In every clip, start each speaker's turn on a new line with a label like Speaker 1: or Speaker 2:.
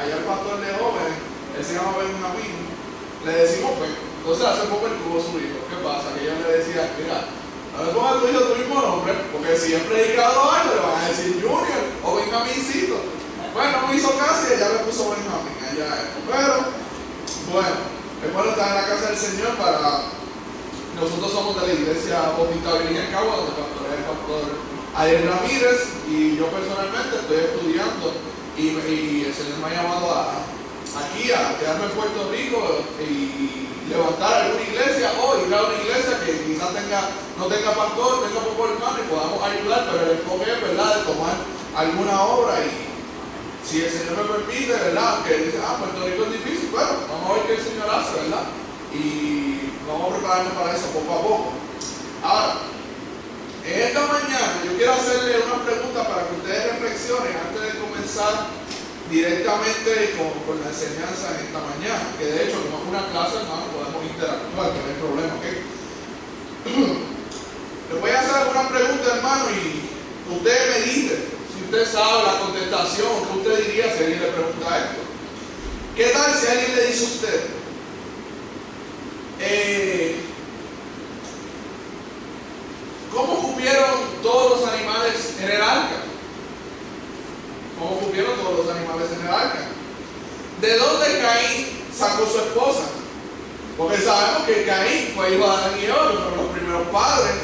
Speaker 1: allá el pastor de jóvenes, él se llama Benjamín, le decimos Ben. Entonces hace poco él tuvo su hijo. ¿Qué pasa? Que yo le decía, mira, no le pongas a tu hijo tu mismo nombre, porque si he predicado algo le van a decir Junior o Benjamincito. Bueno, no me hizo caso y ella le puso Benjamín allá. Pero, bueno, es bueno estar en la casa del Señor para... Nosotros somos de la iglesia Bautista Virgen Cagua, donde pastorea el pastor Ariel Ramírez, y yo personalmente estoy estudiando y el Señor me ha llamado aquí a quedarme en Puerto Rico y levantar alguna iglesia o ir a una iglesia que quizás no tenga pastor, tenga poco hermano y podamos ayudar, pero el enfoque es, ¿verdad?, de tomar alguna obra y si el Señor me permite, ¿verdad?, que dice, Puerto Rico es difícil, bueno, vamos a ver qué el Señor hace, ¿verdad? Y vamos a prepararnos para eso poco a poco. Ahora, en esta mañana yo quiero hacerle una pregunta para que ustedes reflexionen antes de comenzar directamente con la enseñanza en esta mañana, que de hecho como es una clase, hermano, podemos interactuar, que no hay problema, ¿ok? Les voy a hacer alguna pregunta, hermano, y ustedes me dicen si usted sabe la contestación, ¿qué usted diría si alguien le pregunta esto? ¿Qué tal si alguien le dice a usted, ¿cómo cupieron todos los animales en el arca? ¿Cómo cupieron todos los animales en el arca? ¿De dónde Caín sacó su esposa? Porque sabemos que Caín fue hijo de Adán y Eva, que fueron los primeros padres.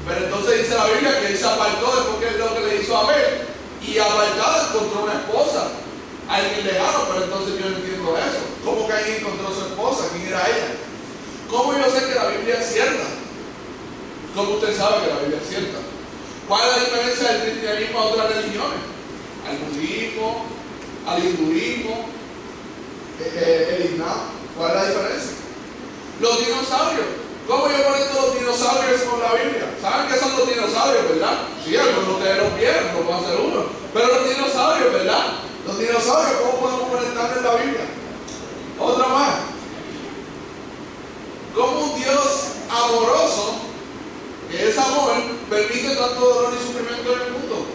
Speaker 1: Pero entonces dice la Biblia que él se apartó después que es lo que le hizo a Abel. Y apartado encontró una esposa, alguien lejano, pero entonces yo no entiendo eso. ¿Cómo Caín encontró su esposa? ¿Quién era ella? ¿Cómo yo sé que la Biblia es cierta? ¿Cómo usted sabe que la Biblia es cierta? ¿Cuál es la diferencia del cristianismo a otras religiones? Al budismo, al hinduismo, el islam. ¿Cuál es la diferencia? Los dinosaurios. ¿Cómo yo conecto los dinosaurios con la Biblia? ¿Saben qué son los dinosaurios, verdad? Sí, algunos de ustedes los vieron, no puedo hacer uno. Pero los dinosaurios, ¿verdad? Los dinosaurios, ¿cómo podemos conectarlos en la Biblia? Otra más. ¿Cómo un Dios amoroso, que es amor, permite tanto dolor y sufrimiento en el mundo?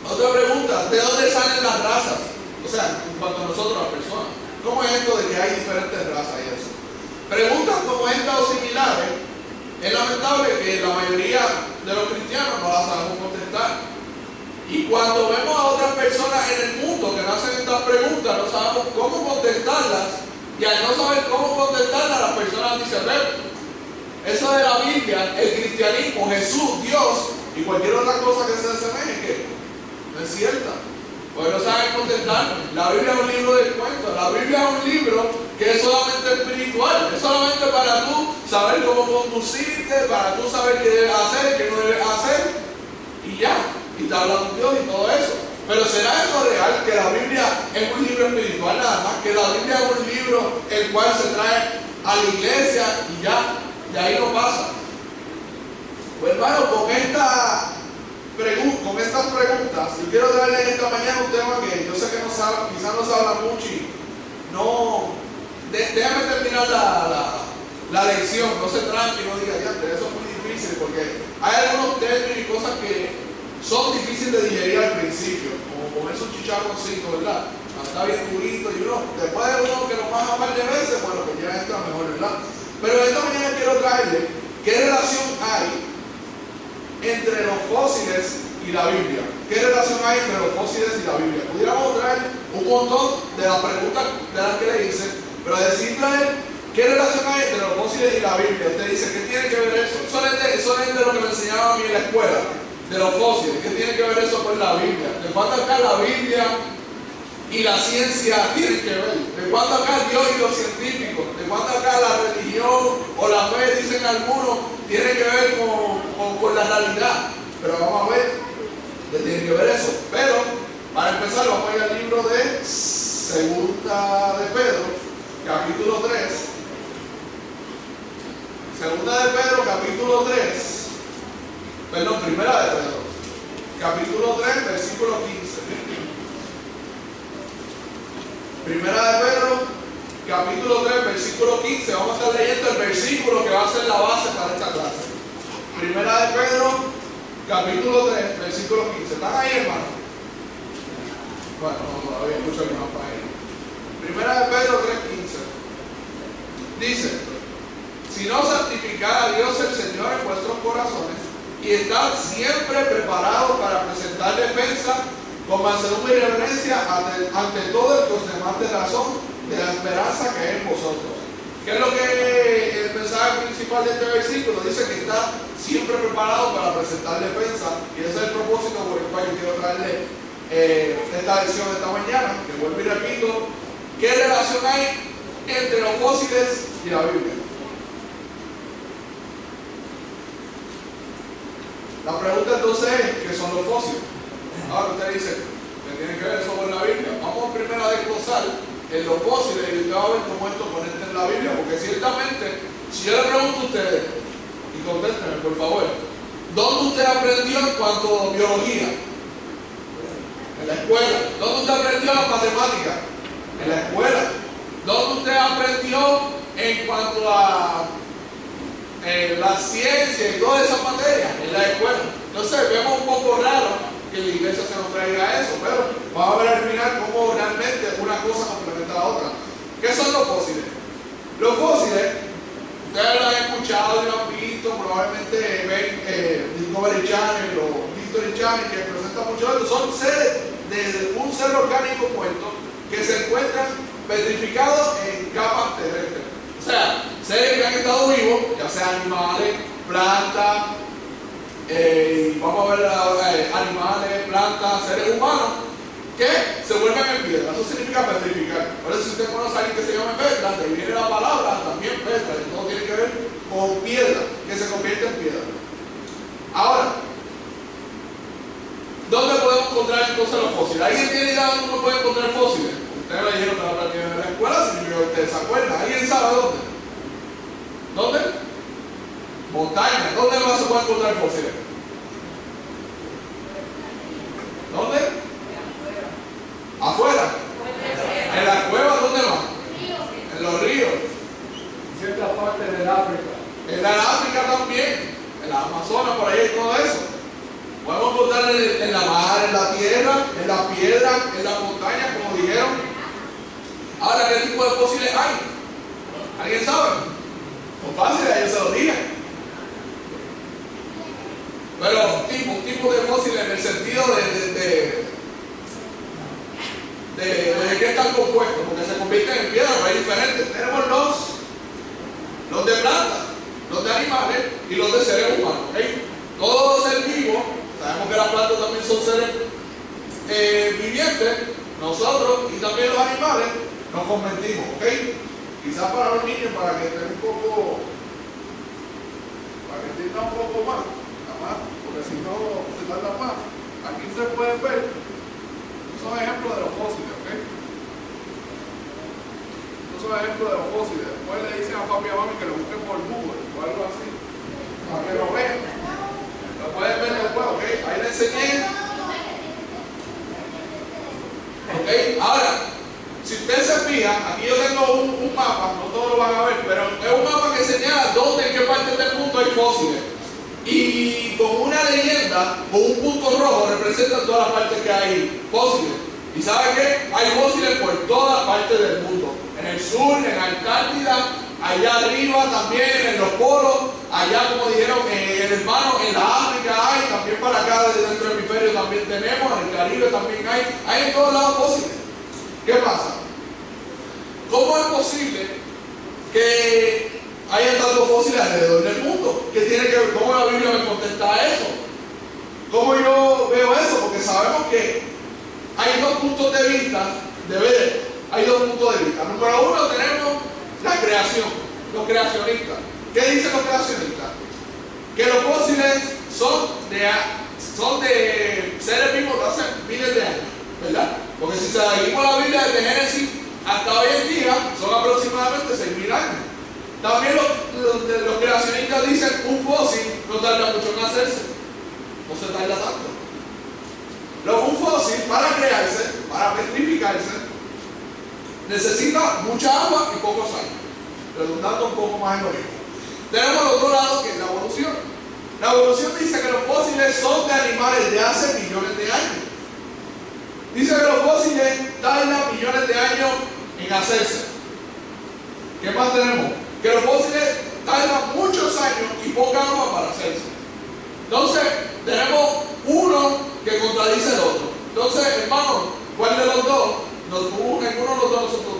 Speaker 1: Otra pregunta, ¿de dónde salen las razas? O sea, en cuanto a nosotros, las personas. ¿Cómo es esto de que hay diferentes razas y eso? Preguntas como estas o similares, es lamentable que la mayoría de los cristianos no las sabemos contestar. Y cuando vemos a otras personas en el mundo que nos hacen estas preguntas, no sabemos cómo contestarlas. Y al no saber cómo contestarlas, las personas dicen, eso de la Biblia, el cristianismo, Jesús, Dios y cualquier otra cosa que se asemeje, que no es cierta. Porque no saben contestar. La Biblia es un libro de cuentos. La Biblia es un libro que es solamente espiritual. Es solamente para tú saber cómo conducirte, para tú saber qué debes hacer, qué no debes hacer. Y ya. Y te habla con Dios y todo eso. Pero ¿será eso real? Que la Biblia es un libro espiritual nada más. Que la Biblia es un libro el cual se trae a la iglesia y ya. Y ahí no pasa. Pues hermano, con estas preguntas, yo quiero traerle en esta mañana un tema que yo sé que quizás no se habla mucho y no... Déjame terminar la lección, no se tranque, no diga, eso es muy difícil, porque hay algunos términos y cosas que son difíciles de digerir al principio, como comerse un chicharroncito, ¿verdad? Está bien durito y uno, después de uno que lo pasa un par de veces, bueno, pues ya está mejor, ¿verdad? Pero esta mañana quiero traerle qué relación hay entre los fósiles y la Biblia. ¿Qué relación hay entre los fósiles y la Biblia? Pudiéramos traer un montón de las preguntas de las que le hice, pero decirle qué relación hay entre los fósiles y la Biblia. Usted dice, ¿qué tiene que ver eso? Eso es de lo que me enseñaban a mí en la escuela, de los fósiles. ¿Qué tiene que ver eso con la Biblia? ¿De cuánto acá la Biblia y la ciencia tienen que ver? ¿De cuánto acá Dios y los científicos? ¿De cuánto acá la religión o la fe, dicen algunos, tiene que ver con la realidad? Pero vamos a ver qué tiene que ver eso. Pero, para empezar, vamos a ir al libro de Segunda de Pedro, capítulo 3. Segunda de Pedro, capítulo 3. Perdón, Primera de Pedro, capítulo 3, versículo 15. Primera de Pedro, capítulo 3, versículo 15. Vamos a estar leyendo el versículo que va a ser la base para esta clase. Primera de Pedro, capítulo 3, versículo 15. ¿Están ahí, hermano? Bueno, todavía escucho algunas páginas. Primera de Pedro 3:15. Dice: si no santificar a Dios el Señor en vuestros corazones y estar siempre preparados para presentar defensa con mansedumbre y reverencia ante todo el que os demande razón de la esperanza que hay en vosotros. ¿Qué es lo que el mensaje principal de este versículo? Dice que está siempre preparado para presentar defensa, y ese es el propósito por el cual yo quiero traerle esta lección de esta mañana, que vuelvo y repito: ¿qué relación hay entre los fósiles y la Biblia? La pregunta entonces es: ¿qué son los fósiles? Ahora usted dice, ¿qué tiene que ver eso con la Biblia? Vamos primero a desglosar en los fósiles y usted va a ver cómo esto conecta en la Biblia, porque ciertamente, si yo le pregunto a ustedes, y contéstenme por favor, ¿dónde usted aprendió en cuanto a biología? En la escuela. ¿Dónde usted aprendió las matemáticas? En la escuela. ¿Dónde usted aprendió en cuanto a la ciencia y todas esas materias? En la escuela. Entonces vemos un poco raro que la iglesia se nos traiga eso, pero vamos a ver al final cómo realmente una cosa complementa a la otra. ¿Qué son los fósiles? Los fósiles, ustedes lo han escuchado y lo han visto, probablemente ven Discovery Channel o History Channel, que presenta mucho de esto. Son seres de un ser orgánico muerto que se encuentran petrificados en capas terrestres. O sea, seres que han estado vivos, ya sean animales, plantas, vamos a ver animales, plantas, seres humanos que se vuelven en piedra. Eso significa petrificar. Por eso, si usted conoce a alguien que se llama Petra, de ahí viene la palabra también Petra, y todo tiene que ver con piedra, que se convierte en piedra. Ahora, ¿dónde podemos encontrar entonces los fósiles? ¿Alguien tiene idea de dónde uno puede encontrar fósiles? Ustedes me dijeron que lo aprendieron en la escuela, significa que ustedes se acuerdan. ¿Alguien sabe dónde? ¿Dónde? Montaña. ¿Dónde más se puede encontrar fósiles? ¿Dónde? Afuera. En las cuevas, ¿dónde más? En los ríos.
Speaker 2: En ciertas partes del África.
Speaker 1: En la África también. En la Amazonas, por ahí y todo eso. Podemos encontrar en la mar, en la tierra, en las piedras, en las montañas, como dijeron. Ahora, ¿qué tipo de fósiles hay? ¿Alguien sabe? Son fáciles, yo se los dije. Pero un tipo de fósiles en el sentido de qué están compuestos, porque se convierten en piedra, pero hay diferentes. Tenemos los de plantas, los de animales y los de seres humanos. ¿Okay? Todo ser vivo, sabemos que las plantas también son seres vivientes, nosotros y también los animales nos convertimos. ¿Okay? Quizás para los niños, para que estén un poco, para que entiendan un poco más, porque si no se tarda más. Aquí ustedes pueden ver, estos son ejemplos de los fósiles, ¿ok? Estos son ejemplos de los fósiles. Después le dicen a papi y a mami que lo busquen por Google o algo así, para que lo vean. Lo pueden ver después, ¿ok? Ahí les enseñé. ¿Ok? Ahora, si ustedes se fijan, aquí yo tengo un mapa, no todos lo van a ver, pero es un mapa que señala dónde, en qué parte del mundo hay fósiles. Y con una leyenda, con un punto rojo, representan todas las partes que hay fósiles. ¿Y sabe qué? Hay fósiles por todas partes del mundo. En el sur, en Antártida, allá arriba también, en los polos, allá como dijeron, hermano, en la África hay, también para acá, desde dentro del hemisferio también tenemos, en el Caribe también hay en todos lados fósiles. ¿Qué pasa? ¿Cómo es posible que hay tantos fósiles alrededor del mundo? ¿Qué tiene que ver? ¿Cómo la Biblia me contesta a eso? ¿Cómo yo veo eso? Porque sabemos que hay dos puntos de vista de ver. Hay dos puntos de vista. Número uno, tenemos la creación, los creacionistas. ¿Qué dicen los creacionistas? Que los fósiles son de seres vivos de hace miles de años, ¿verdad? Porque si seguimos la Biblia desde Génesis hasta hoy en día, son aproximadamente 6.000 años. También los creacionistas dicen un fósil no tarda mucho en hacerse, no se tarda tanto. Un fósil para crearse, para petrificarse, necesita mucha agua y pocos años, redundando un poco más en lo mismo. Tenemos el otro lado que es la evolución. La evolución dice que los fósiles son de animales de hace millones de años. Dice que los fósiles tardan millones de años en hacerse. ¿Qué más tenemos? Que los fósiles tardan muchos años y poca agua para hacerse. Entonces, tenemos uno que contradice el otro. Entonces, hermano, ¿cuál de los dos? En uno de los dos nosotros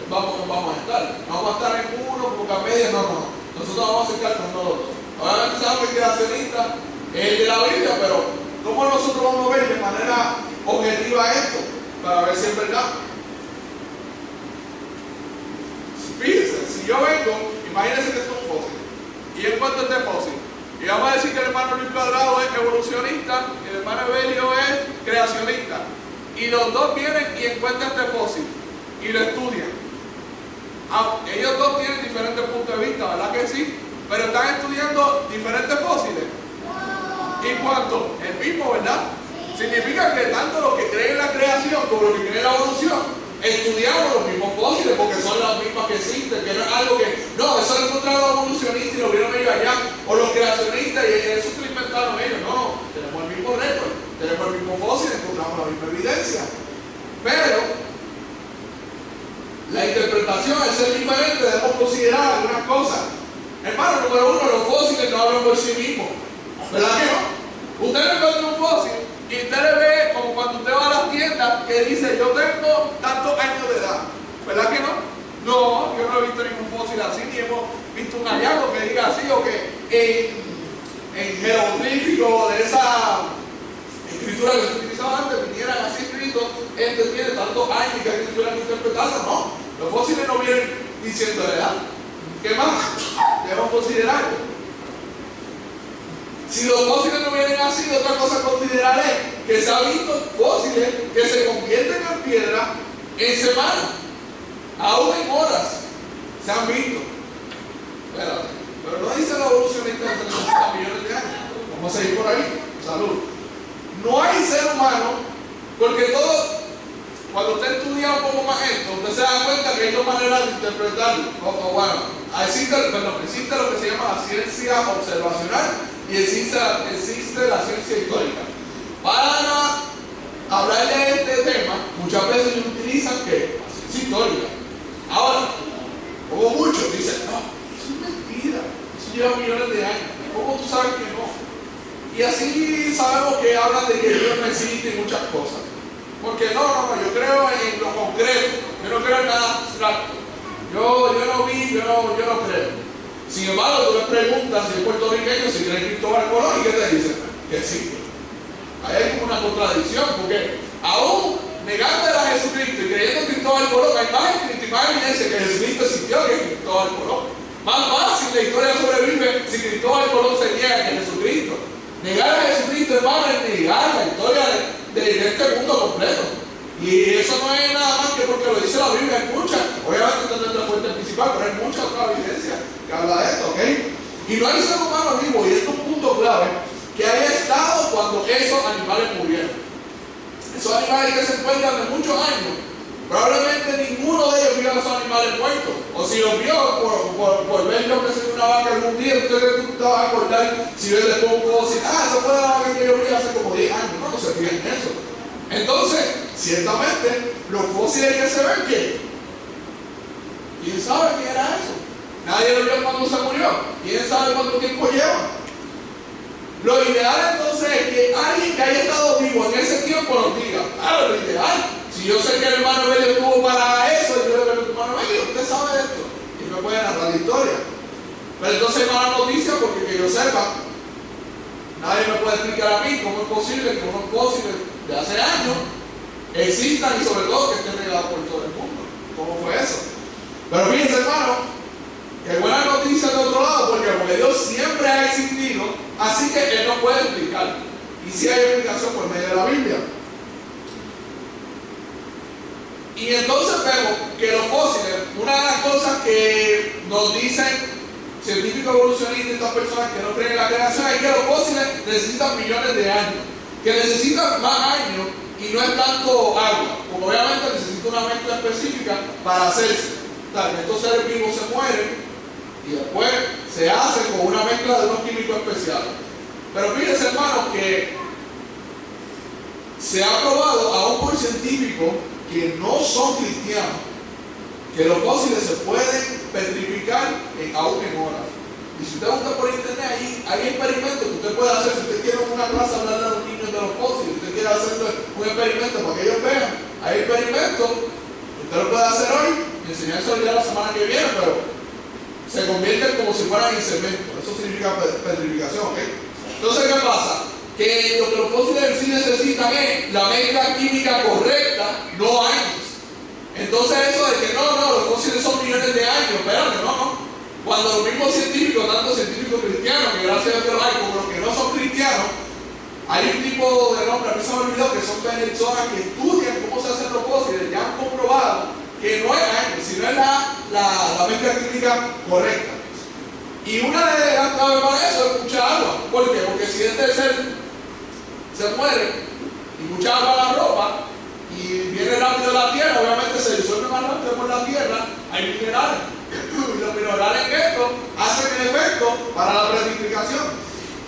Speaker 1: vamos a estar. No vamos a estar en uno, poca media, no. Nosotros vamos a acercar con uno de los dos. Obviamente sabemos que el creacionista es el de la Biblia, pero ¿cómo nosotros vamos a ver de manera objetiva esto? Para ver si es verdad. Fíjense, si yo vengo, imagínense que esto es un fósil, y yo encuentro este fósil, y vamos a decir que el hermano Luis Cuadrado es evolucionista, y el hermano Evelio es creacionista, y los dos vienen y encuentran este fósil, y lo estudian. Ellos dos tienen diferentes puntos de vista, ¿verdad que sí? Pero están estudiando diferentes fósiles. ¿Y cuánto? El mismo, ¿verdad? Significa que tanto los que creen en la creación como los que creen en la evolución estudiamos los mismos fósiles porque son las mismas que existen, que no es algo que, no, eso lo encontraron los evolucionistas y lo vieron ellos allá, o los creacionistas y eso se lo inventaron ellos. No, tenemos el mismo récord, tenemos el mismo fósil, encontramos la misma evidencia. Pero la interpretación, al ser diferente, debemos considerar algunas cosas. Hermano, número uno, los fósiles no hablan por sí mismos, ¿verdad que no? Usted le encuentra un fósil y usted le ve como cuando usted va a las tiendas que dice yo tengo tantos años de edad, ¿verdad que no? No, yo no he visto ningún fósil así, ni hemos visto un hallazgo que diga así, o que en jeroglífico de esa escritura que se utilizaba antes vinieran así escritos, este tiene tantos años y que hay escritura que interpretarla. No, los fósiles no vienen diciendo la edad. ¿Qué más debemos considerar? Si los fósiles no vienen así, otra cosa a considerar es que se ha visto fósiles que se convierten en piedra en semanas, aún en horas, se han visto. Pero no dice la evolucionista de 300 millones de años. Vamos a seguir por ahí. Salud. No hay ser humano, porque todo, cuando usted estudia un poco más esto, usted se da cuenta que hay dos maneras de interpretarlo. Existe lo que se llama la ciencia observacional y existe la ciencia histórica. Para hablar de este tema, muchas veces se utilizan ¿qué? La ciencia histórica. Ahora, como muchos dicen, no, eso es mentira, eso lleva millones de años. ¿Cómo tú sabes que no? Y así sabemos que hablan de que Dios no existe y muchas cosas. Porque no, yo creo en lo concreto, yo no creo en nada abstracto. Yo no vi, yo no creo. Sin embargo, tú le preguntas si es puertorriqueño, si cree en Cristóbal Colón, ¿y qué te dice? Que sí. Ahí hay como una contradicción, porque aún negándole a Jesucristo y creyendo en Cristóbal Colón, hay más escrito y más evidencia que Jesucristo existió que Cristóbal Colón. Más fácil la historia sobrevive si Cristóbal Colón se niega que Jesucristo. Negar a Jesucristo, hermano, es negar la historia de este mundo completo. Y eso no es nada más que porque lo dice la Biblia, hay muchas, obviamente esta es nuestra fuente principal, pero hay mucha otra evidencia que habla de esto, ¿ok? Y no hay ser humano vivo, y esto es un punto clave, que haya estado cuando esos animales murieron. Esos animales que se encuentran de muchos años, probablemente ninguno de ellos vio a esos animales muertos, o si los vio por ver yo que soy una vaca algún día, usted te va a acordar si ves después un fósil, esa fue la vaca que yo vi hace como 10 años, no se fijan en eso. Entonces, ciertamente, los fósiles que se ven, ¿qué? ¿Quién sabe qué era eso? Nadie lo vio cuando se murió. ¿Quién sabe cuánto tiempo lleva? Lo ideal entonces es que alguien que haya estado vivo en ese tiempo nos diga, claro, lo ideal. Si yo sé que el hermano Belio estuvo para eso, yo le digo al hermano Belio, usted sabe de esto. Y me puede narrar la historia. Pero entonces hay mala noticia porque que yo sepa, nadie me puede explicar a mí cómo es posible que unos fósiles de hace años existan y sobre todo que estén regados por todo el mundo. ¿Cómo fue eso? Pero fíjense, hermano, que buena noticia de otro lado, porque Dios siempre ha existido, así que Él no puede explicar. Y si hay explicación por medio de la Biblia. Y entonces vemos que los fósiles, una de las cosas que nos dicen científicos evolucionistas y estas personas que no creen en la creación es que los fósiles necesitan millones de años, que necesitan más años y no es tanto agua, como obviamente necesita una mezcla específica para hacerse. Estos seres vivos se mueren y después se hacen con una mezcla de unos químicos especiales. Pero fíjense, hermanos, que se ha probado aún por científicos que no son cristianos que los fósiles se pueden petrificar aún en horas. Y si usted busca por internet, hay experimentos que usted puede hacer. Si usted quiere en una clase hablar a los niños de los fósiles, usted quiere hacer un experimento para que ellos vean, hay experimentos, usted lo puede hacer hoy, enseñárselo ya la semana que viene, pero se convierten como si fueran en cemento. Eso significa petrificación, ¿ok? Entonces, ¿qué pasa? Que lo que los fósiles en sí necesitan es la mezcla química correcta, no años. Entonces eso de que no, los fósiles son millones de años, espérate, no. Cuando los mismos científicos, tanto científicos cristianos, que gracias a Dios que los hay, como los que no son cristianos, hay un tipo de nombre, a mí se me olvidó, que son personas que estudian cómo se hacen los fósiles, ya han comprobado que no es años, sino es la mezcla química correcta. Y una de las claves para eso es mucha agua. ¿Por qué? Porque si este ser se muere y mucha agua en la ropa y viene rápido a la tierra, obviamente se disuelve más rápido por la tierra, hay minerales. Y los minerales en esto hacen el efecto para la petrificación.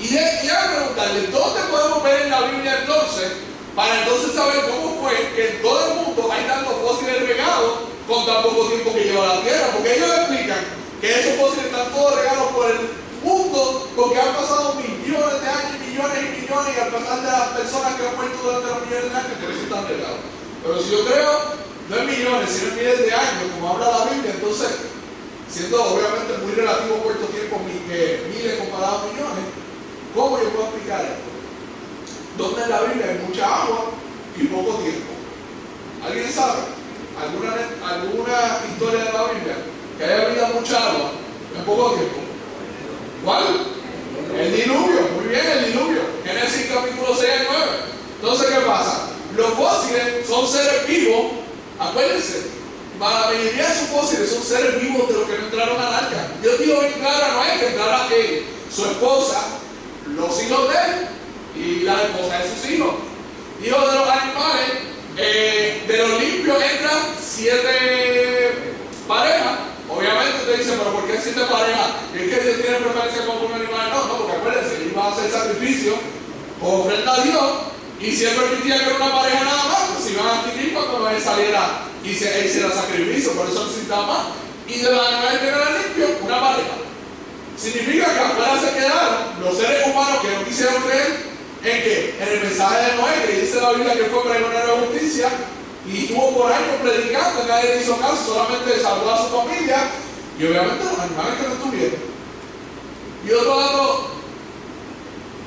Speaker 1: Y quiero preguntarle, ¿dónde podemos ver en la Biblia entonces, para entonces saber cómo fue que en todo el mundo hay tantos fósiles regados con tan poco tiempo que lleva la tierra? Porque ellos explican que esos fósiles están todos regados por el mundo porque han pasado millones de años, millones y millones, y al pasar de las personas que han muerto durante los millones de años, por eso están regados. Pero si yo creo, no en millones, sino en miles de años, como habla la Biblia, entonces, siendo obviamente muy relativo corto tiempo, miles comparados a millones, ¿cómo yo puedo explicar esto? Donde en la Biblia hay mucha agua y poco tiempo. ¿Alguien sabe? ¿Alguna historia de la Biblia que haya habido mucha agua en poco tiempo? ¿Cuál? El diluvio. Muy bien, el diluvio. Génesis capítulo 6 al 9. Entonces, ¿qué pasa? Los fósiles son seres vivos. Acuérdense, para la mayoría de sus fósiles son seres vivos de los que no entraron al arca. Dios dijo bien claro a Noé que entrara él, su esposa, los hijos de él y la esposa de sus hijos. Dijo de los animales, de los limpios entran 7 parejas. Obviamente usted dice, pero ¿por qué 7 parejas? ¿Es que Dios tiene preferencia con un animal? No, porque acuérdense, iba a hacer sacrificio o ofrenda a Dios, y si él permitía que era una pareja nada más, pues se iban a adquirir cuando él saliera y se hiciera sacrificio, por eso necesitaba más. Y de los animales que eran limpios, una pareja. Significa que afuera se quedaron los seres humanos que no quisieron creer en que en el mensaje de Noé, que dice la Biblia que fue pregonero de justicia, y estuvo por años predicando, nadie le hizo caso, solamente salvó a su familia y obviamente los animales que no estuvieron. Y otro dato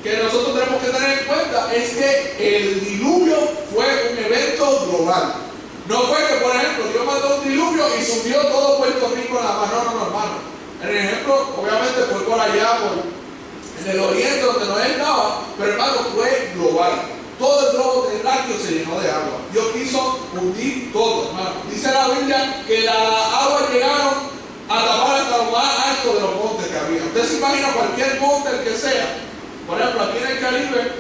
Speaker 1: que nosotros tenemos que tener en cuenta es que el diluvio fue un evento global. No fue que, por ejemplo, Dios mandó un diluvio y subió todo Puerto Rico nada más. No, hermano. El ejemplo, obviamente, fue por allá, en el oriente donde no estaba, pero hermano, fue global. Todo el globo terráqueo se llenó de agua. Dios quiso hundir todo, hermano. Dice la Biblia que las aguas llegaron a tapar hasta lo más alto de los montes que había. Usted se imagina cualquier monte, el que sea. Por ejemplo, aquí en el Caribe,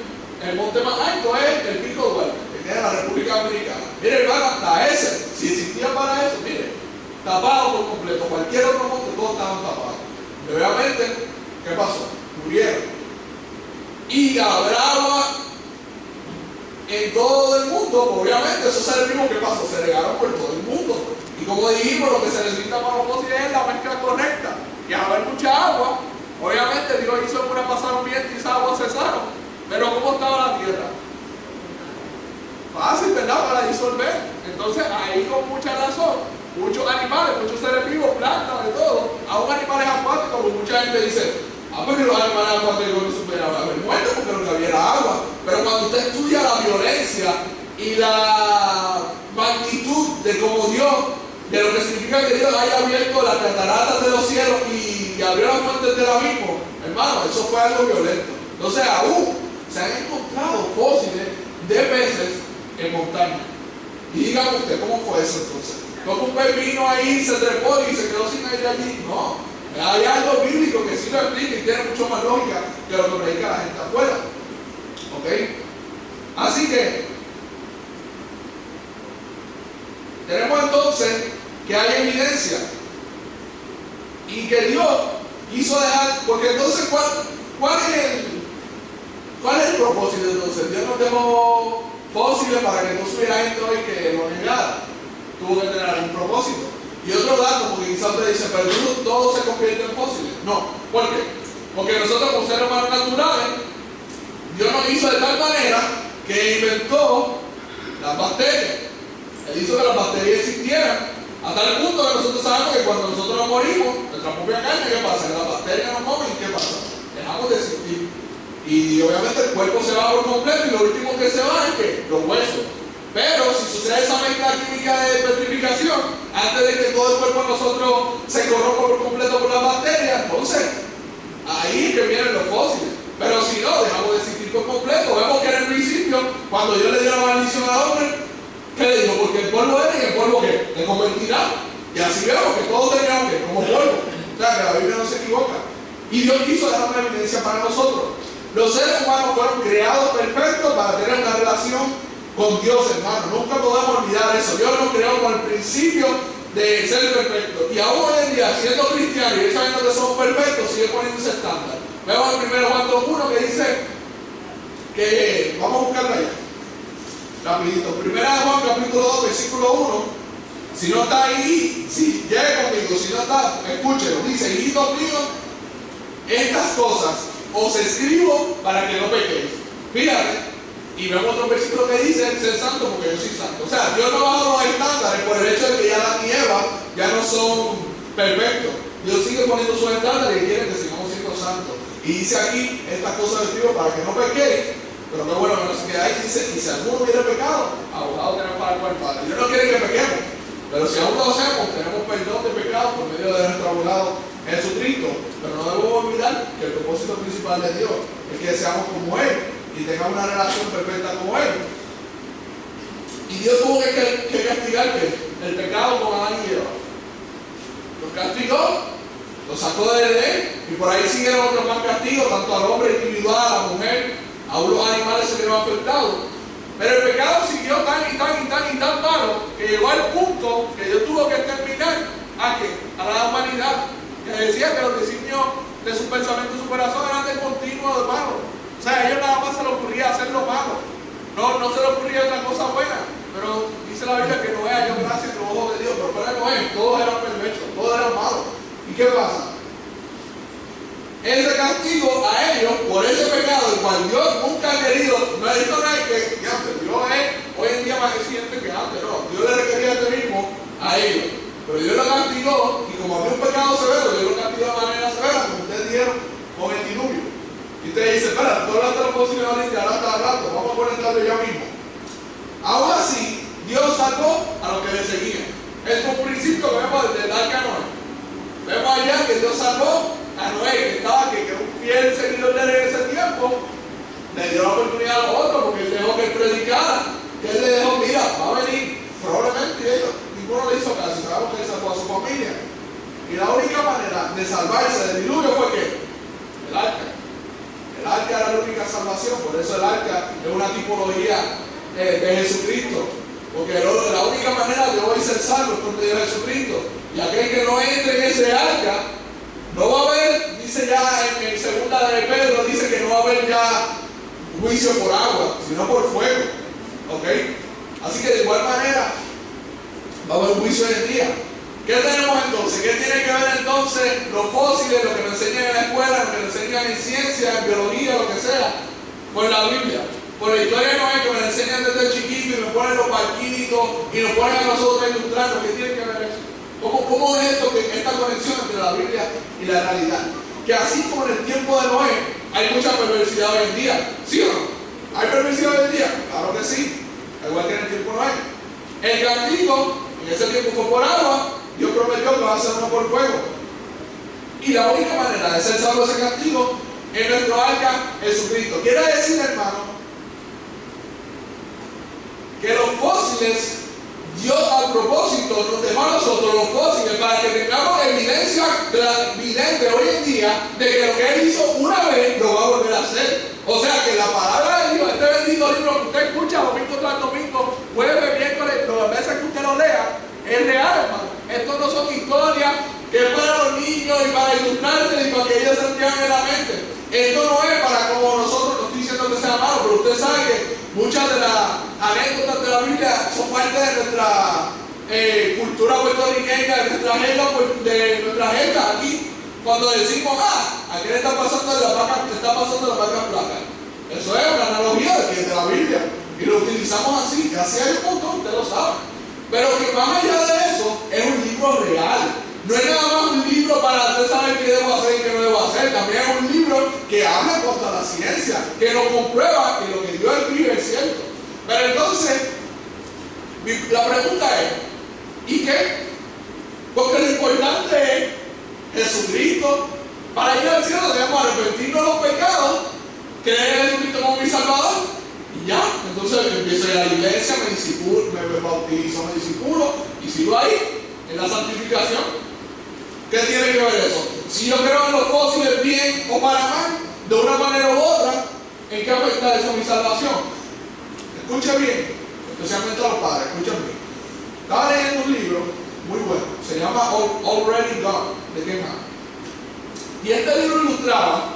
Speaker 1: el monte más alto es el Pico Duarte, que queda en la República Dominicana. Mire, hermano, hasta ese, si existía para eso, mire, tapado por completo. Cualquier otro monte, todos estaban tapados. Y obviamente, ¿qué pasó? Murieron. Y habrá agua en todo el mundo, obviamente, esos seres vivos, ¿qué pasó? Se regaron por todo el mundo. Y como dijimos, lo que se necesita para los fósiles es la mezcla correcta. Y al haber mucha agua, obviamente Dios hizo que pasaron bien y esas aguas cesaron. Pero ¿cómo estaba la tierra? Fácil, ¿verdad? Para disolver. Entonces ahí con mucha razón, muchos animales, muchos seres vivos, plantas, de todo, aún animales acuáticos, porque mucha gente dice, porque los animales acuáticos no superaban haber muerto porque lo que había era agua. Pero cuando usted estudia la violencia y la magnitud de cómo Dios, de lo que significa que Dios haya abierto las cataratas de los cielos y abrió las fuentes del abismo, hermano, eso fue algo violento. Entonces aún se han encontrado fósiles de peces en montaña. Y dígame usted, ¿cómo fue eso entonces? ¿Cómo un pez vino ahí, se trepó y se quedó sin aire allí? No, hay algo bíblico que sí lo explica y tiene mucho más lógica que lo que predica la gente afuera. ¿Ok? Así que tenemos entonces que hay evidencia y que Dios quiso dejar, porque entonces ¿cuál es el propósito entonces? Dios nos dejó fósiles para que no hubiera gente hoy que lo negara. Tuvo que tener algún propósito. Y otro dato, porque quizás usted dice, pero todo se convierte en fósiles. No. ¿Por qué? Porque nosotros, como seres humanos naturales, Dios nos hizo de tal manera que inventó las bacterias. Él hizo que las bacterias existieran, a tal punto que nosotros sabemos que cuando nosotros nos morimos, nuestra propia carne, ¿qué pasa? Que las bacterias nos comen y ¿qué pasa? Dejamos de existir. Y obviamente el cuerpo se va por completo y lo último que se va es que los huesos. Pero si sucede esa mezcla química de petrificación, antes de que todo el cuerpo de nosotros se corrompa por completo por las bacterias, entonces ahí es que vienen los fósiles. Pero si no, dejamos de existir por completo. Vemos que en el principio, cuando Dios le dio la maldición al hombre, ¿qué le dijo? Porque el polvo eres y el polvo ¿qué? Te convertirá. Y así vemos que todos teníamos que, como polvo. O sea, que la Biblia no se equivoca. Y Dios quiso dar una evidencia para nosotros. Los seres humanos fueron creados perfectos para tener una relación con Dios, hermano. Nunca podemos olvidar eso. Dios nos creó con el principio de ser perfecto. Y aún hoy en día, siendo cristianos y sabiendo que somos perfectos, sigue poniendo ese estándar. Vemos en 1 Juan 2:1 que dice que, vamos a buscarlo allá, rapidito. 1 Juan capítulo 2, versículo 1. Si no está ahí, sí, llegue conmigo. Si no está, escúchelo. Dice, hijitos míos, estas cosas os escribo para que no pequéis. Fíjate. Y vemos otro versículo que dice, ser santo porque yo soy santo. O sea, Dios no baja los estándares por el hecho de que ya Adán y Eva ya no son perfectos. Dios sigue poniendo sus estándares y quiere que sigamos siendo santos. Y dice aquí, estas cosas les escribo para que no pequéis. Pero qué bueno que no se queda ahí. Dice, y si alguno hubiera pecado, abogado tenemos para el Padre. Dios no quiere que pequemos. Pero si aún lo hacemos, tenemos perdón de pecado por medio de nuestro abogado Jesucristo. Pero no debemos olvidar que el propósito principal de Dios es que seamos como Él y tengamos una relación perfecta con Él. Y Dios tuvo que castigar el pecado con Adán y Eva. Los castigó, los sacó del Edén, y por ahí siguieron otros más castigos, tanto al hombre individual, a la mujer, a los animales se vieron afectados. Pero el pecado siguió tan malo que llegó al punto que Dios tuvo que exterminar a la humanidad, que decía que los designios de su pensamiento y su corazón eran de continuo de malo. O sea, a ellos nada más se les ocurría hacer lo malo, no se les ocurría otra cosa buena. Pero dice la Biblia que Noé halló gracia en los ojos de Dios, pero fuera de Noé todos eran perversos, todos eran malos. ¿Y qué pasa? Ese castigo a ellos por ese pecado, el cual Dios nunca ha querido, no ha dicho nada que Dios es hoy en día más exigente que antes, no. Dios le requería este mismo a ellos. Pero Dios lo castigó, y como había un pecado severo, Dios lo castigó de manera severa, como ustedes dijeron, con el diluvio. Y usted dice, espera, tú hablaste de los fósiles ahorita, ahora está hablando, vamos a conectarlo ya mismo. Aún así, Dios sacó a los que le seguían. Es un principio que vemos desde el arca Noé. Vemos allá que Dios sacó a Noé, que era un fiel seguidor de él en ese tiempo, le dio la oportunidad a los otros, porque él dejó que él predicara, que él le dejó, mira, va a venir, probablemente ellos, ninguno le hizo caso, sabemos que él sacó a su familia. Y la única manera de salvarse del diluvio fue que el arca. El arca era la única salvación, por eso el arca es una tipología de Jesucristo, porque la única manera de hoy ser salvo es por medio de Jesucristo. Y aquel que no entre en ese arca, no va a haber, dice ya en segunda de Pedro, dice que no va a haber ya juicio por agua, sino por fuego. ¿Ok? Así que de igual manera va a haber un juicio hoy en día. ¿Qué tenemos entonces? ¿Qué tiene que ver entonces los fósiles, lo que nos enseñan en la escuela, lo que nos enseñan en ciencia, en biología, lo que sea, con la Biblia? Por la historia de Noé, que me la enseñan desde chiquito y me ponen los barquitos y nos ponen a nosotros a ilustrarnos. ¿Qué tiene que ver eso? ¿Cómo es esto, esta conexión entre la Biblia y la realidad? Que así como en el tiempo de Noé hay mucha perversidad hoy en día, ¿sí o no? ¿Hay perversidad hoy en día? Claro que sí, igual que en el tiempo de Noé. El castigo en ese tiempo fue por agua, Dios prometió que va a ser uno por fuego. Y la única manera de ser salvo de ese castigo es nuestro arca Jesucristo. Quiere decir, hermano, que los fósiles, Dios al propósito nos dejó a nosotros los fósiles para que tengamos evidencia evidente hoy en día de que lo que Él hizo una vez lo va a volver a hacer. O sea que la palabra de Dios, este bendito libro que usted escucha domingo tras domingo, jueves, miércoles, las veces que usted lo lea, es real, hermano. Estos no son historias que es para los niños y para ilustrarse y para que ellos se entiendan en la mente. Esto no es para como nosotros, no estoy diciendo que sea malo, pero usted sabe que Muchas de las anécdotas de la Biblia son parte de nuestra cultura puertorriqueña, de nuestra agenda aquí. Cuando decimos, aquí le está pasando la vaca flaca. Eso es una analogía de la Biblia. Y lo utilizamos así, y así hay un montón, ustedes lo saben. Pero que más allá de eso, es un libro real. No es nada más un libro para usted saber qué debo hacer y qué no debo hacer. También es un libro que habla contra la ciencia, que nos comprueba que lo que Dios escribe es cierto. Pero entonces, la pregunta es, ¿y qué? Porque lo importante es Jesucristo. Para ir al cielo debemos arrepentirnos de los pecados, creer en Jesucristo como mi Salvador, y ya. Entonces empiezo a ir a la iglesia, me bautizo, me discipulo, y sigo ahí, en la santificación. ¿Qué tiene que ver eso? Si yo creo en los fósiles bien o para mal, de una manera u otra, ¿en qué afecta eso a mi salvación? Escuche bien, especialmente a los padres, escuchen bien. Estaba leyendo un libro muy bueno, se llama Already Gone, de Ken Ham. Y este libro ilustraba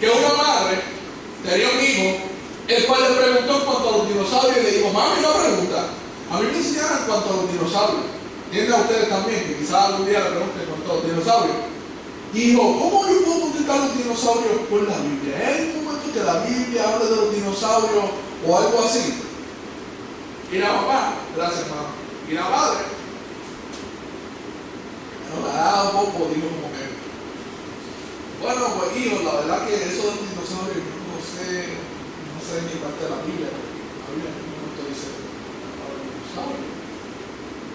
Speaker 1: que una madre tenía un hijo, el cual le preguntó en cuanto a los dinosaurios y le dijo, mami, una pregunta, a mí me enseñaron en cuanto a los dinosaurios. Entiendan ustedes también, que quizás algún día le pregunten con todos los dinosaurios. Y dijo, ¿cómo yo puedo contestar los dinosaurios por la Biblia? ¿Hay un momento que la Biblia hable de los dinosaurios o algo así? Y la mamá, gracias mamá, y la madre, no la da un poco, dijo como que, bueno, pues hijo, la verdad que eso de los dinosaurios yo no sé en qué parte de la Biblia, porque la Biblia en ningún momento dice los dinosaurios.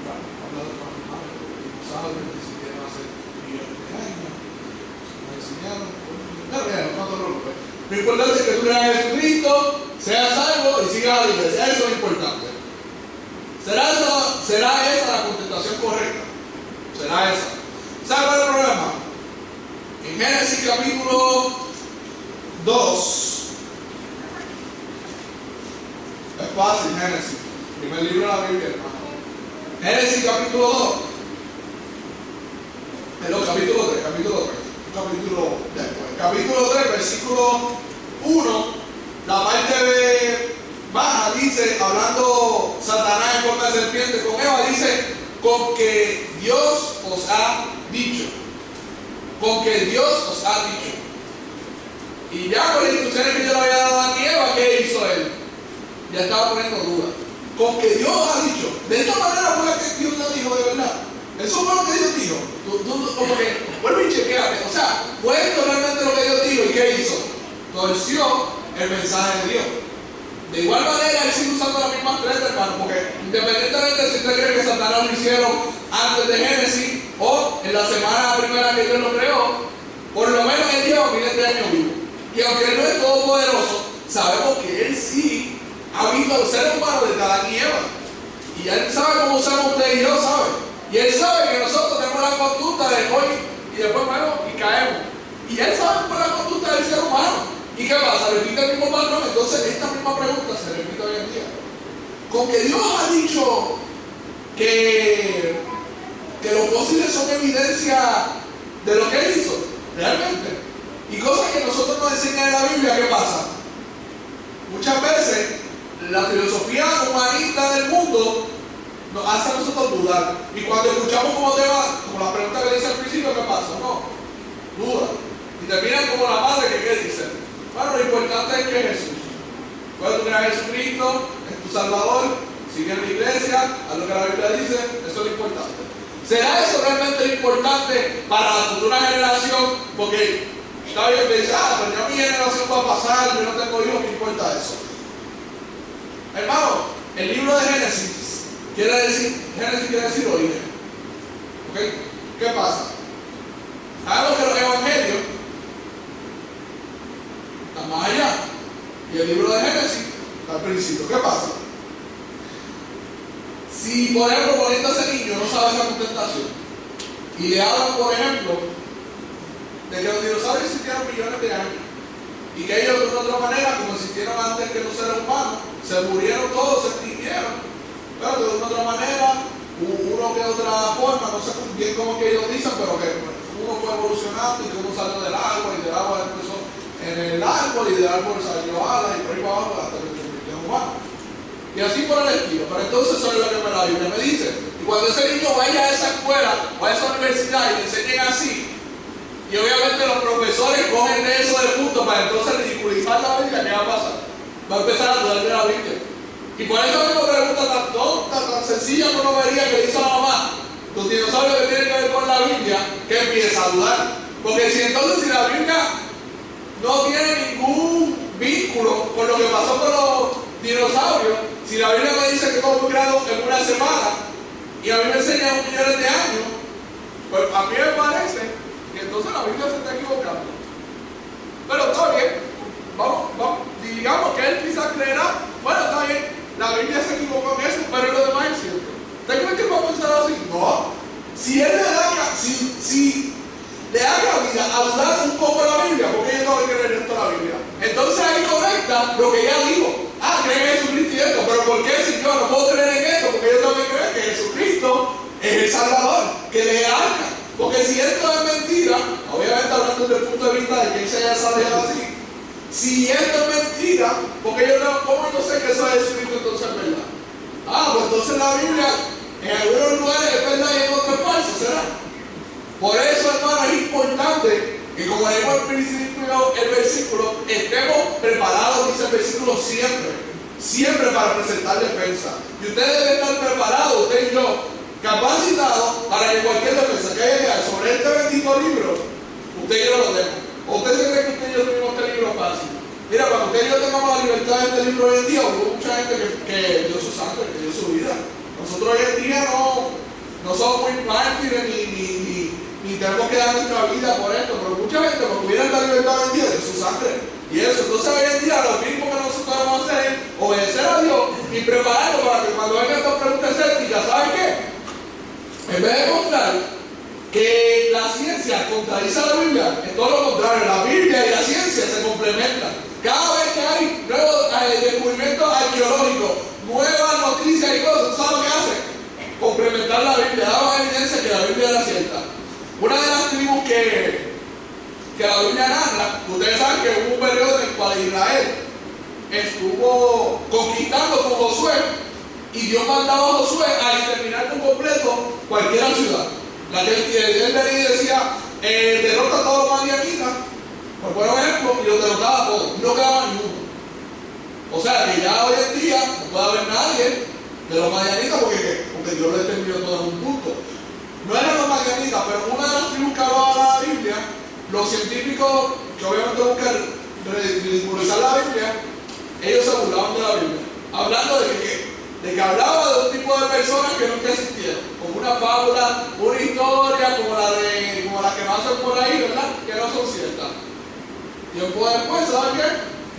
Speaker 1: Habla de los animales, los dinosaurios que se quieren hacer millones de años, nos enseñaron, no te preocupes. Lo importante es que tú creas en Jesucristo, seas salvo y sigas a la iglesia, eso es lo importante. ¿Será esa la contestación correcta? ¿Será esa? ¿Sabe cuál es el problema? En Génesis capítulo 2, es fácil, Génesis, primer libro de la Biblia, hermano. Génesis capítulo 2, capítulo 3, versículo 1, la parte de baja dice, hablando Satanás en forma de serpiente con Eva, dice, con que Dios os ha dicho. Con que Dios os ha dicho. Y ya con las instrucciones que yo le había dado a Eva, ¿qué hizo él? Ya estaba poniendo dudas. Con que Dios ha dicho. De esta manera fue que Dios lo dijo de verdad. Eso fue lo que Dios dijo. Como que, vuelve y chequeate. O sea, fue esto realmente lo que Dios dijo. ¿Y qué hizo? Torció el mensaje de Dios. De igual manera, él sigue usando las mismas tres, hermano, porque independientemente de si usted cree que Satanás lo hicieron antes de Génesis o en la semana primera que Dios lo creó, por lo menos él lleva miles de años vivo. Y aunque él no es todopoderoso, sabemos que él sí ha visto a los seres humanos desde Adán y Eva. Y él sabe cómo usamos usted y yo, ¿sabe? Y él sabe que nosotros tenemos la conducta de hoy y después vamos y caemos. Y él sabe cómo es la conducta del ser humano. ¿Y qué pasa? Repite el mismo patrón. Entonces esta misma pregunta se repite hoy en día. Con que Dios ha dicho que los fósiles son evidencia de lo que Él hizo, realmente. Y cosas que nosotros nos enseñan en la Biblia, ¿qué pasa? Muchas veces la filosofía humanista del mundo nos hace a nosotros dudar. Y cuando escuchamos como tema, como la pregunta que dice al principio, ¿qué pasa? No, duda. Y terminan como la madre que ¿qué dice? Bueno, lo importante es que Jesús. Cuando tú creas a Jesucristo, es tu Salvador, sigue en la iglesia, haz lo que la Biblia dice, eso es lo importante. ¿Será eso realmente lo importante para la futura generación? Porque está bien que dice, pero ya mi generación va a pasar, yo no tengo hijos, ¿qué importa eso? Hermano, el libro de Génesis quiere decir origen. ¿Ok? ¿Qué pasa? Sabemos que los evangelios están más allá. Y el libro de Génesis está al principio. ¿Qué pasa? Si, por ejemplo, poniendo a ese niño no sabe esa contestación y le hablan, por ejemplo, de que los dinosaurios existieron millones de años y que ellos de una otra manera, como existieron antes que los seres humanos, se murieron todos, se extinguieron, pero de una otra manera, uno que de otra forma, no sé bien cómo que ellos dicen, pero que uno fue evolucionando y que uno salió del agua y del agua empezó en el árbol y del árbol salió alas y por ahí para abajo hasta que se convirtió en humano. Pero entonces eso es lo que la Biblia me dice. Y cuando ese niño vaya a esa escuela o a esa universidad y le enseñen así, y obviamente los profesores cogen de eso de punto para entonces ridiculizar la Biblia, ¿qué va a pasar? Va a empezar a dudar de la Biblia. Y por eso es una pregunta tan tonta, tan sencilla que uno vería que le hizo a la mamá. Los dinosaurios que tienen que ver con la Biblia, que empieza a dudar. Porque si la Biblia no tiene ningún vínculo con lo que pasó con los dinosaurios, si la Biblia me dice que todo fue creado en una semana y a mí me enseña 1 millón de años, pues a mí me parece que entonces la Biblia se está equivocando. Pero está bien, vamos, digamos que él quizás creerá, bueno, está bien, la Biblia se equivocó en eso, pero lo demás es cierto. ¿Usted cree que va a pensar así? No. Si él le da cabida a dudar un poco de la Biblia, porque yo no voy a creer esto de la Biblia, entonces ahí conecta lo que ella dijo. Cree en Jesucristo y esto, pero ¿por qué si yo no puedo creer en esto? Porque yo también creo que Jesucristo es el Salvador, que le arca. Porque si esto es mentira, obviamente hablando desde el punto de vista de que él se haya salido así, si esto es mentira, porque ¿cómo yo sé que eso es Jesucristo entonces es verdad? Pues entonces la Biblia en algunos lugares es verdad y en otros es falso, ¿será? Por eso, hermano, es importante que, como leímos al principio el versículo, estemos preparados, dice el versículo, siempre para presentar defensa. Y ustedes deben estar preparados, usted y yo, capacitados para que cualquier defensa que haya sobre este bendito libro, usted y yo lo demos. ¿O usted se cree que usted y yo tenemos este libro fácil? Mira, cuando usted y yo tengamos la libertad de este libro hoy en día, hubo mucha gente que dio su sangre, que dio su vida. Nosotros hoy en día no somos muy mártires ni tenemos que dar nuestra vida por esto, pero mucha gente cuando hubiera la libertad hoy en día de su sangre. Y eso, entonces hoy en día lo mismo que nosotros vamos a hacer es obedecer a Dios y prepararnos para que cuando vengan estas preguntas escépticas, ¿saben qué? En vez de mostrar que la ciencia contradice a la Biblia, es todo lo contrario, la Biblia y la ciencia se complementan. Cada vez que hay nuevos descubrimientos arqueológicos, nuevas noticias y cosas, ¿saben lo que hacen? Complementar la Biblia, daban evidencia que la Biblia era cierta. Una de las tribus que la Biblia narra, ustedes saben que hubo un periodo en el cual Israel estuvo conquistando con Josué y Dios mandaba a Josué a exterminar por completo cualquier ciudad. La que él venía y decía, derrota a todos los madianitas, por buen ejemplo, y los derrotaba a todos, no quedaba ni uno. O sea que ya hoy en día no puede haber nadie de los madianitas porque Dios lo exterminó todo en un punto. No eran los madianitas, pero una de las tribus que hablaba la Biblia, los científicos que obviamente buscan ridiculizar la Biblia, ellos se burlaban de la Biblia, hablando de que hablaba de un tipo de personas que nunca existieron, como una fábula, una historia como la que pasan por ahí, ¿verdad? Que no son ciertas. Tiempo después, ¿saben qué?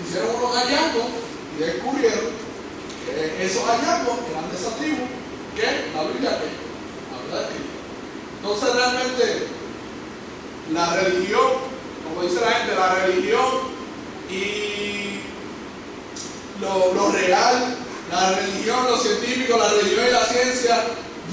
Speaker 1: Hicieron unos hallazgos y descubrieron que esos hallazgos eran de esa tribu, que la Biblia que habla de Cristo. Entonces realmente la religión, como dice la gente, la religión y lo real, la religión, los científicos, la religión y la ciencia,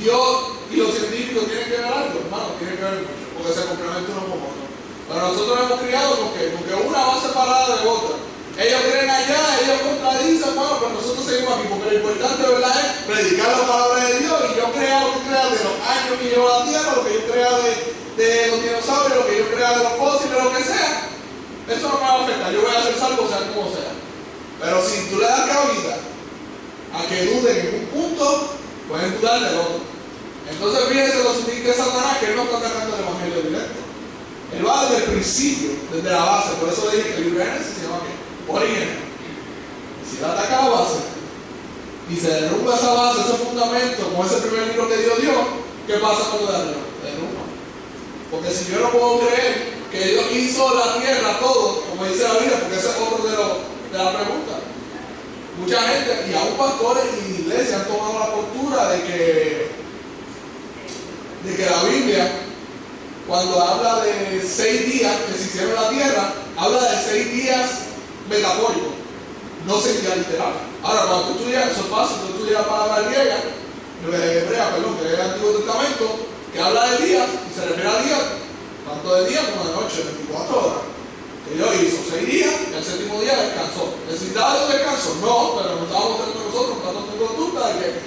Speaker 1: Dios y los científicos tienen que ver algo, hermano, tienen que ver mucho, porque se complementan uno con otro. Pero nosotros nos hemos criado con que una va separada de otra. Ellos creen allá, ellos contradicen, bueno, pero nosotros seguimos aquí, porque lo importante, ¿verdad?, es predicar la palabra de Dios, y yo crea lo que crea de los años que lleva la tierra, lo que yo crea de los dinosaurios, lo que yo crea de los fósiles, lo que sea. Eso no me va a afectar, yo voy a hacer salvo sea como sea. Pero si tú le das cabida a que duden en un punto, pueden dudar del otro. Entonces fíjense lo sutil que Satanás, que él no está atacando el evangelio directo. Él va desde el principio, desde la base. Por eso dije que el libro de Génesis se llama ¿qué? Origen. Si él ataca la base y se derrumba esa base, ese fundamento, como ese primer libro que Dios dio, ¿qué pasa cuando derrumba? Porque si yo no puedo creer que Dios hizo la tierra, todo, como dice la Biblia, porque ese es otro de la pregunta. Mucha gente, y aún pastores y iglesias han tomado la postura de que la Biblia, cuando habla de 6 días que se hicieron la tierra, habla de 6 días metafóricos, no 6 días literales. Ahora, cuando tú estudias, eso es fácil, tú estudias la palabra griega, hebrea, perdón, que es el Antiguo Testamento, que habla de días y se refiere a días, tanto de día como de noche, 24 horas. Que Dios hizo 6 días y el 7º día descansó. ¿Necesitaba de un descanso? No, pero nos estaba mostrando nosotros, estamos haciendo tú, conducta de que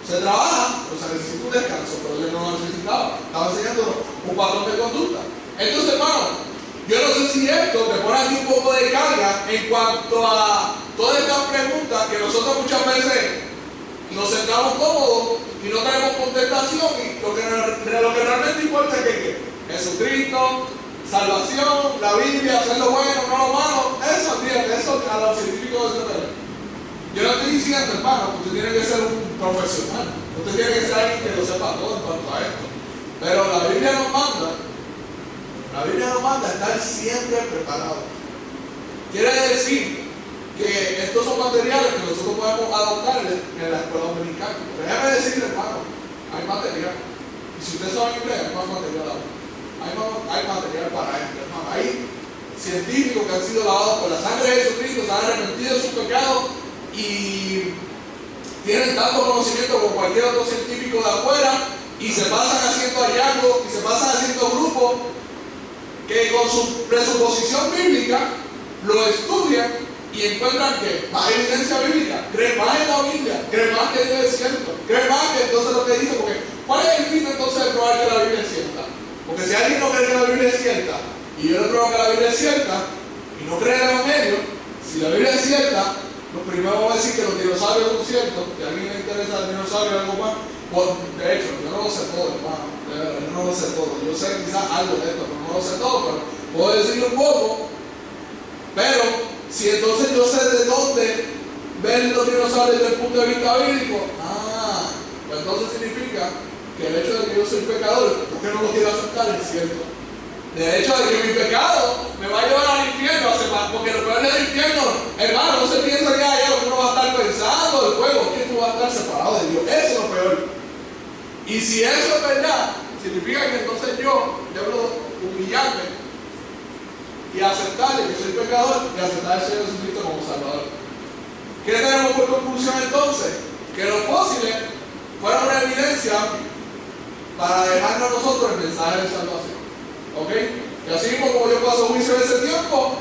Speaker 1: se trabaja, pero se necesita un descanso, pero él no lo necesitaba. Estaba enseñándonos un patrón de conducta. Entonces, hermano, yo no sé si esto te pone aquí un poco de carga en cuanto a todas estas preguntas que nosotros muchas veces nos sentamos cómodos y no tenemos contestación, y lo que realmente importa es que Jesucristo, salvación, la Biblia, hacer lo bueno, no lo malo, eso, fíjate, eso a los científicos de ese tema. Yo no estoy diciendo, hermano, que usted tiene que ser un profesional, usted tiene que ser alguien que lo sepa todo en cuanto a esto, pero la Biblia nos manda a estar siempre preparados. Quiere decir que estos son materiales que nosotros podemos adoptar en la escuela dominicana. Déjame decirle, hermano, hay material. Y si usted sabe inglés, hay más material aún. Hay material para esto, hermano. Hay científicos que han sido lavados por la sangre de Jesucristo, se han arrepentido de sus pecados y tienen tanto conocimiento como cualquier otro científico de afuera, y se pasan haciendo hallazgos y se pasan haciendo grupos que con su presuposición bíblica lo estudian y encuentran que más evidencia bíblica, creen más en la Biblia, creen más que Dios es cierto, creen más que entonces lo que dice, porque ¿cuál es el fin entonces de probar que la Biblia es cierta? Porque si alguien no cree que la Biblia es cierta y yo le pruebo que la Biblia es cierta y no cree en el Evangelio, si la Biblia es cierta, lo primero vamos a decir que los dinosaurios son ciertos. Si a alguien le interesa el dinosaurio o algo más, pues, de hecho, yo no lo sé todo, hermano, yo no lo sé todo, yo sé quizás algo de esto, pero no lo sé todo, pero puedo decirle un poco. Pero si entonces yo sé de dónde ver los dinosaurios desde el punto de vista bíblico, pues entonces significa que el hecho de que yo soy pecador, porque no lo quiero aceptar, es cierto. De hecho, de que mi pecado me va a llevar al infierno, porque lo peor del infierno, hermano, no se piensa que allá uno va a estar pensando del fuego, que tú vas a estar separado de Dios. Eso es lo peor. Y si eso es verdad, significa que entonces yo debo humillarme y aceptarle que soy pecador y aceptar al Señor Jesucristo como Salvador. ¿Qué tenemos por conclusión entonces? Que los fósiles fueron una evidencia para dejarnos a nosotros el mensaje de salvación. ¿Ok? Y así mismo como yo paso juicio en ese tiempo,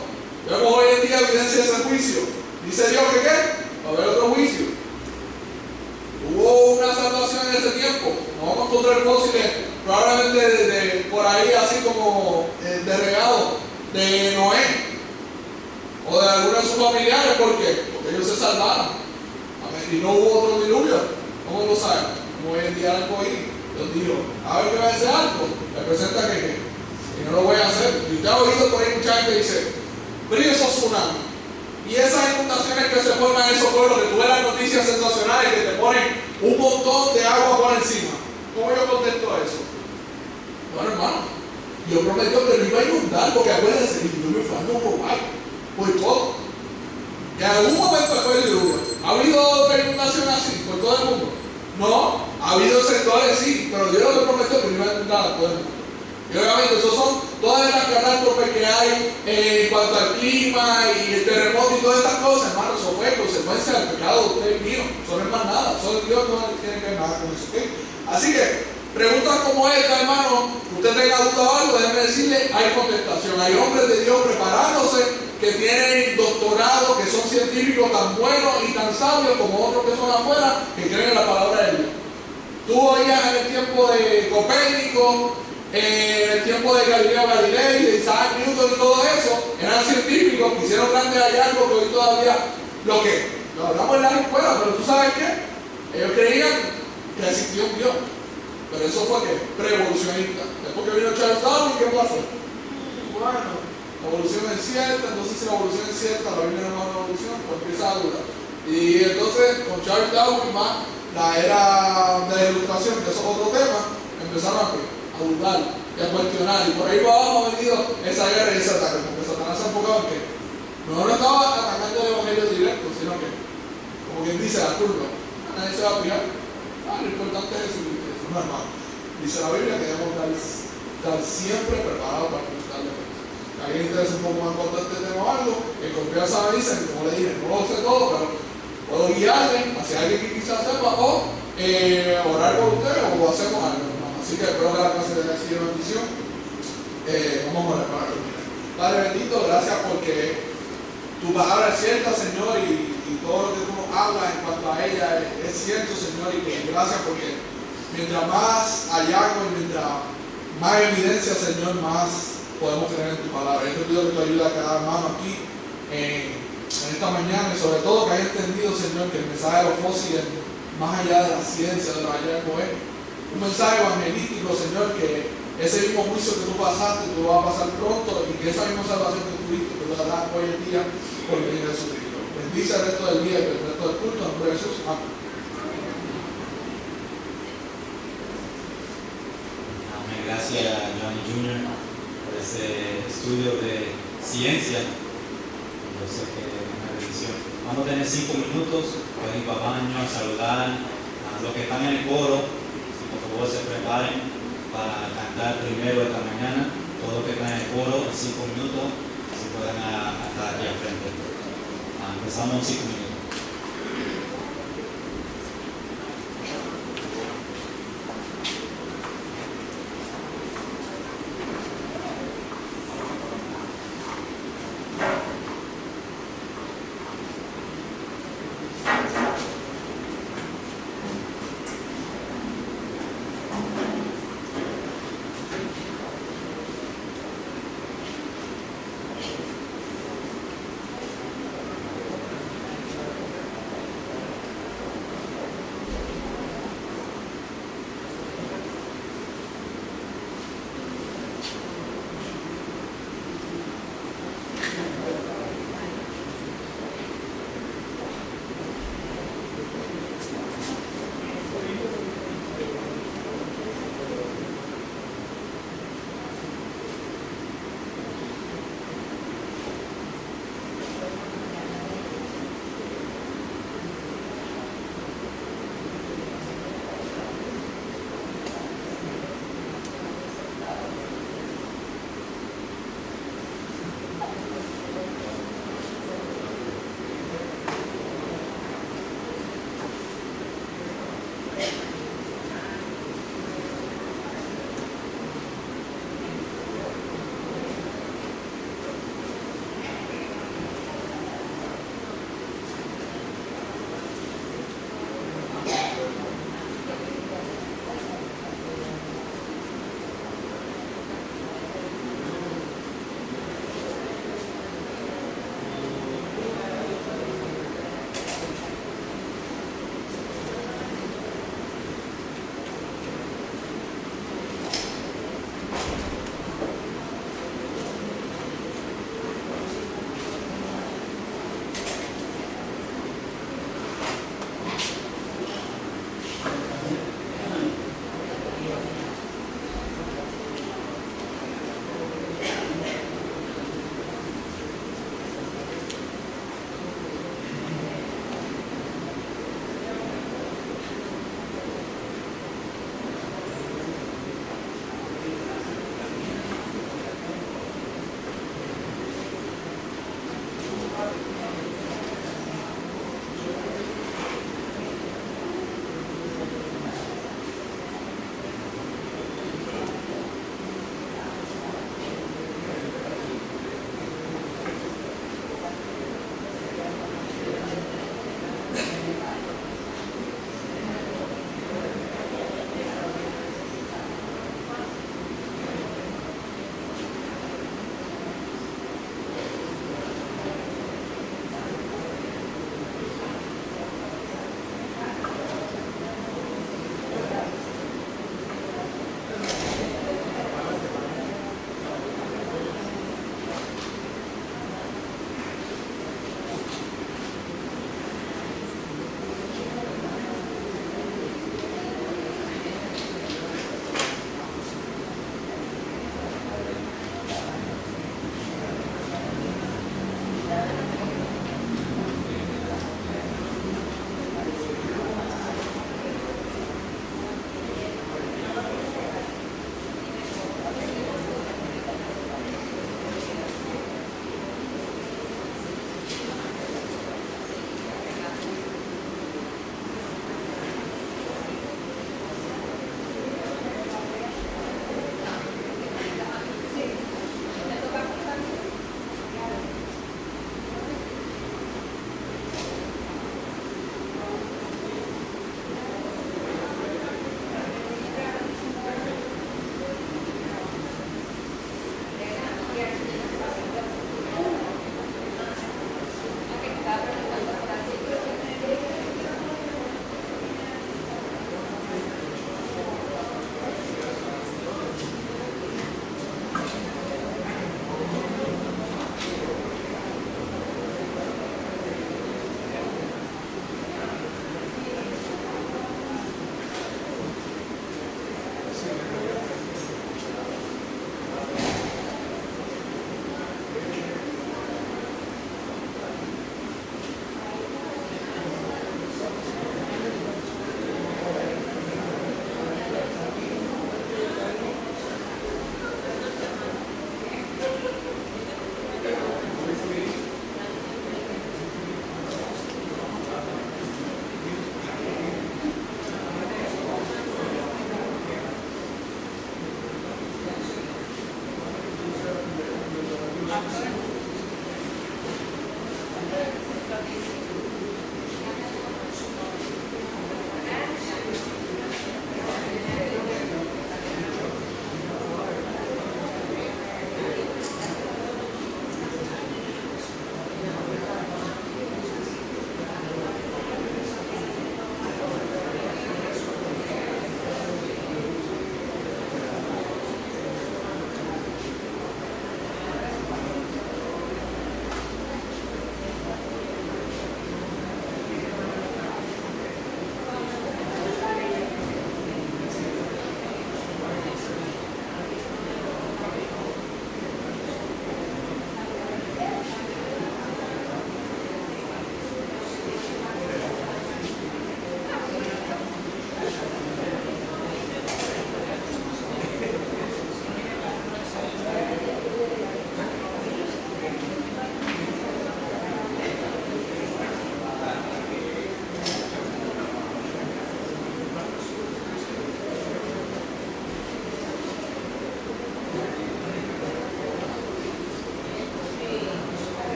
Speaker 1: vemos hoy en día evidencia de ese juicio. Dice Dios que ¿qué? Va a haber otro juicio. Hubo una salvación en ese tiempo. No vamos a encontrar fósiles probablemente por ahí así como de regado de Noé o de algunos de sus familiares. ¿Por qué? Porque ellos se salvaron. Y no hubo otro diluvio. ¿Cómo lo saben? Como hoy en día el arcoíris. Dios dijo, a ver qué va a hacer algo. Representa que y no lo voy a hacer. Y te he oído por ahí mucha gente que dice, pero esos tsunamis y esas inundaciones que se forman en esos pueblos, que tú ves las noticias sensacionales que te ponen un montón de agua por encima. ¿Cómo yo contesto a eso? Bueno, hermano, yo prometí que no iba a inundar, porque acuérdense, el diluvio fue algo global, por todo. Y en algún momento fue el diluvio. ¿Ha habido otra inundación así por todo el mundo? No, ha habido sectores sí, pero Dios lo prometió que no iba a inundar a todo el mundo. Y obviamente, eso son todas las catástrofes que hay en cuanto al clima y el terremoto y todas estas cosas, hermano. Eso fue consecuencia del pecado de usted y mío. Eso no es más nada. Solo Dios no tiene que ver nada con eso. ¿Okay? Así que, preguntas como esta, hermano, usted tenga duda o algo, déjeme decirle, hay contestación. Hay hombres de Dios preparándose que tienen doctorado, que son científicos tan buenos y tan sabios como otros que son afuera, que creen en la palabra de Dios. Tú oías en el tiempo de Copérnico, en el tiempo de Galileo Galilei, de Isaac Newton y todo eso, eran científicos que hicieron grandes hallazgos que hoy todavía lo hablamos en las escuelas, pero tú sabes qué, ellos creían que existía un Dios, pero eso fue que pre-evolucionista. Después que vino Charles Darwin, ¿qué pasó? Bueno, la evolución es cierta, entonces si la evolución es cierta, la Biblia no es una evolución, pues empieza a dudar. Y entonces con Charles Darwin más la era de la ilustración, que eso es otro tema, empezaron a dudar y a cuestionar, y por ahí abajo ha venido esa guerra y ese ataque, porque Satanás se ha enfocado en que no estaba atacando el evangelio directo, sino que, como quien dice, la curva, nadie se va a fijar. Lo importante es Jesucristo, no, hermano. Dice la Biblia que debemos estar siempre preparados para conquistar la fe. Si alguien interesa un poco más en este tema o algo, en confianza me dicen, como le dije, no lo sé todo, pero puedo guiarle hacia alguien que quizás sepa, o orar por usted, o hacemos algo. Así que espero que la clase de sido bendición. Vamos a orar para terminar. Padre bendito, gracias porque tu palabra es cierta, Señor, y todo lo que tú nos hablas en cuanto a ella ella es cierto, Señor, y que gracias porque mientras más hallazgo y mientras más evidencia, Señor, más podemos tener en tu palabra. Yo te pido que tú ayudes a cada hermano aquí en esta mañana y sobre todo que haya entendido, Señor, que el mensaje de los fósiles, más allá de la ciencia, de los hallazgos, es un mensaje evangelístico, Señor, que ese mismo juicio que tú pasaste, tú lo vas a pasar pronto y que esa misma salvación que tuviste, tú la darás hoy en día por el de Jesucristo. Bendice el resto del día y el resto del culto, en nombre de Jesús. Amén.
Speaker 3: Amén. Gracias a Johnny Jr. por ese estudio de ciencia. Yo sé que es una bendición. Vamos a tener 5 minutos, pueden ir para baño, saludar a los que están en el coro, si por favor se preparen para cantar primero esta mañana. Todos los que están en el coro, en 5 minutos, si pueden estar aquí al frente. Empezamos en 5 minutos.